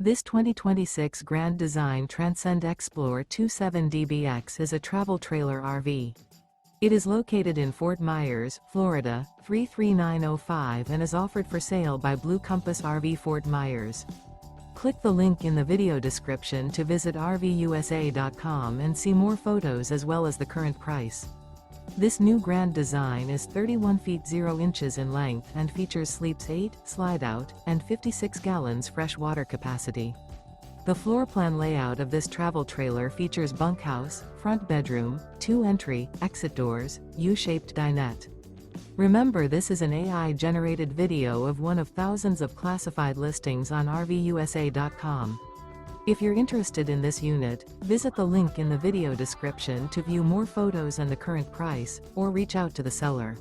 This 2026 Grand Design Transcend Xplor 27DBX is a travel trailer RV. It is located in Fort Myers, Florida, 33905 and is offered for sale by Blue Compass RV Fort Myers. Click the link in the video description to visit RVUSA.com and see more photos as well as the current price. This new Grand Design is 31 feet 0 inches in length and features sleeps 8, slide-out, and 56 gallons fresh water capacity. The floor plan layout of this travel trailer features bunkhouse, front bedroom, 2 entry, exit doors, U-shaped dinette. Remember, this is an AI-generated video of one of thousands of classified listings on RVUSA.com. If you're interested in this unit, visit the link in the video description to view more photos and the current price, or reach out to the seller.